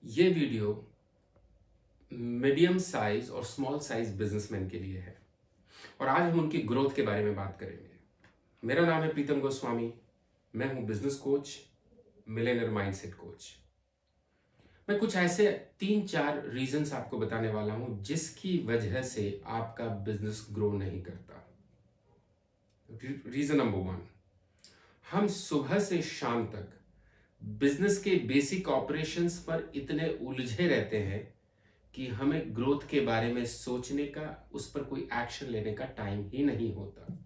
ये video medium size और small size businessman के लिए है और आज हम उनकी ग्रोथ के बारे में बात करेंगे। मेरा नाम है प्रीतम गोस्वामी। मैं हूं business coach, Millionaire mindset coach. मैं कुछ ऐसे 3-4 रीजंस आपको बताने वाला हूं जिसकी वजह से आपका बिजनेस ग्रो नहीं करता। रीजन नंबर 1, हम सुबह से शाम तक बिजनेस के बेसिक ऑपरेशंस पर इतने उलझे रहते हैं कि हमें ग्रोथ के बारे में सोचने का, उस पर कोई एक्शन लेने का टाइम ही नहीं होता।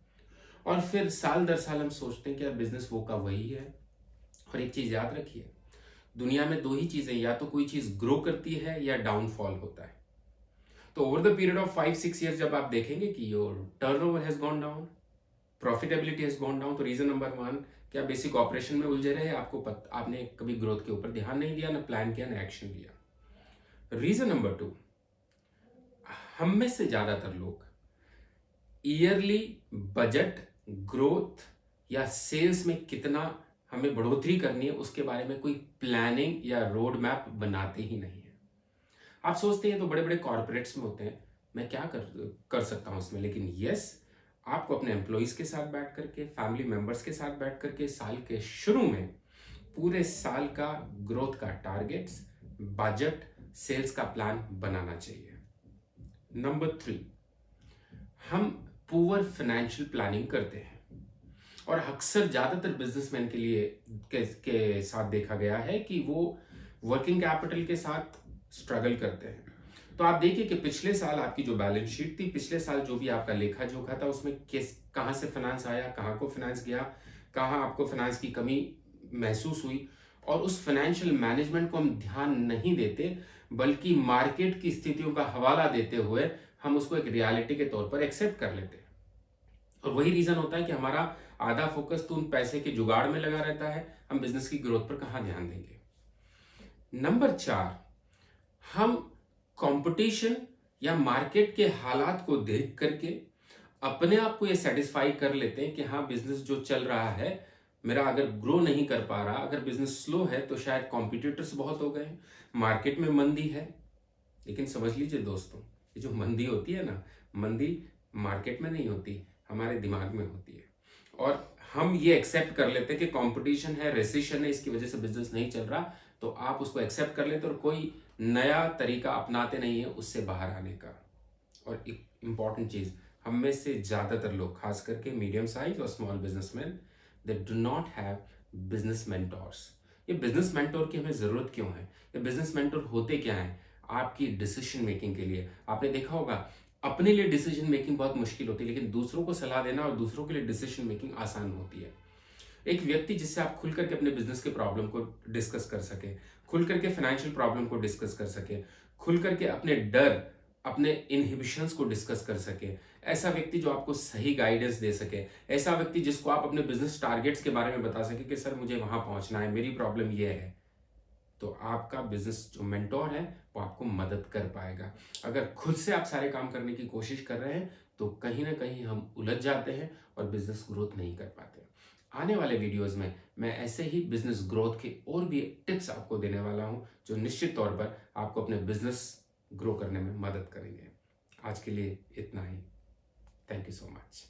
और फिर साल दर साल हम सोचते हैं कि यार बिजनेस वो का वही है। और एक चीज याद रखिए, दुनिया में दो ही चीजें, या तो कोई चीज ग्रो करती है या डाउनफॉल होता है। तो over the period of 5-6 years जब आप देखेंगे कि your turnover has gone down, profitability has gone down, तो रीजन नंबर 1, क्या बेसिक ऑपरेशन में उलझे रहे, आपने कभी ग्रोथ के ऊपर ध्यान नहीं दिया, ना प्लान किया, ना एक्शन लिया। रीजन नंबर 2, हम में से ज्यादातर लोग ईयरली बजट, ग्रोथ या सेल्स में कितना हमें बढ़ोतरी करनी है उसके बारे में कोई प्लानिंग या रोड मैप बनाते ही नहीं है। आप सोचते हैं तो बड़े बड़े कॉर्पोरेट्स में होते हैं, मैं क्या कर सकता हूं इसमें। लेकिन यस, आपको अपने एम्प्लॉयज के साथ बैठ करके, फैमिली मेंबर्स के साथ बैठ करके साल के शुरू में पूरे साल का ग्रोथ का टारगेट्स, बजट, सेल्स का प्लान बनाना चाहिए। नंबर 3, हम पुअर फाइनेंशियल प्लानिंग करते हैं और अक्सर ज्यादातर बिजनेसमैन के लिए के साथ देखा गया है कि वो वर्किंग कैपिटल के साथ स्ट्रगल करते हैं। तो आप देखिए कि पिछले साल आपकी जो बैलेंस शीट थी, पिछले साल जो भी आपका लेखा जोखा था, उसमें कहां से फाइनेंस आया, कहां को फाइनेंस गया, कहां आपको फाइनेंस की कमी महसूस हुई। और उस फाइनेंशियल मैनेजमेंट को हम ध्यान नहीं देते, बल्कि मार्केट की स्थितियों का हवाला देते हुए हम उसको एक रियलिटी के तौर पर एक्सेप्ट कर लेते हैं। और वही रीजन होता है कि हमारा आधा फोकस तो उन पैसे के जुगाड़ में लगा रहता है, हम बिजनेस की ग्रोथ पर कहां ध्यान देंगे। नंबर 4, हम कंपटीशन या मार्केट के हालात को देख करके अपने आप को ये सेटिस्फाई कर लेते हैं कि हाँ, बिजनेस जो चल रहा है मेरा अगर ग्रो नहीं कर पा रहा, अगर बिजनेस स्लो है तो शायद कॉम्पिटिटर्स बहुत हो गए, मार्केट में मंदी है। लेकिन समझ लीजिए दोस्तों, ये जो मंदी होती है ना, मंदी मार्केट में नहीं होती, हमारे दिमाग में होती है। और हम ये एक्सेप्ट कर लेते हैं कि कंपटीशन है, रेसिशन है, इसकी वजह से बिजनेस नहीं चल रहा, तो आप उसको एक्सेप्ट कर लेते और कोई नया तरीका अपनाते नहीं है उससे बाहर आने का। और एक इंपॉर्टेंट चीज, हम में से ज्यादातर लोग, खास करके मीडियम साइज और small businessman, they do not have business mentors. ये बिजनेस मेंटोर की हमें जरूरत क्यों है? ये बिजनेस मेंटोर होते क्या है? आपकी डिसीजन मेकिंग के लिए। आपने देखा होगा, अपने लिए डिसीजन मेकिंग बहुत मुश्किल होती है, लेकिन दूसरों को सलाह देना और दूसरों के लिए डिसीजन मेकिंग आसान होती है। एक व्यक्ति जिससे आप खुल करके अपने बिजनेस के प्रॉब्लम को डिस्कस कर सके, खुल करके फाइनेंशियल प्रॉब्लम को डिस्कस कर सके, खुल करके अपने डर, अपने इनहिबिशंस को डिस्कस कर सके, ऐसा व्यक्ति जो आपको सही गाइडेंस दे सके, ऐसा व्यक्ति जिसको आप अपने बिजनेस टारगेट्स के बारे में बता सके कि सर मुझे वहां पहुंचना है, मेरी प्रॉब्लम ये है, तो आपका बिजनेस जो मेंटोर है वो आपको मदद कर पाएगा। अगर खुद से आप सारे काम करने की कोशिश कर रहे हैं तो कहीं ना कहीं हम उलझ जाते हैं और बिजनेस ग्रोथ नहीं कर पाते। आने वाले वीडियोस में मैं ऐसे ही बिजनेस ग्रोथ के और भी टिप्स आपको देने वाला हूं जो निश्चित तौर पर आपको अपने बिजनेस ग्रो करने में मदद करेंगे। आज के लिए इतना ही। Thank you so much.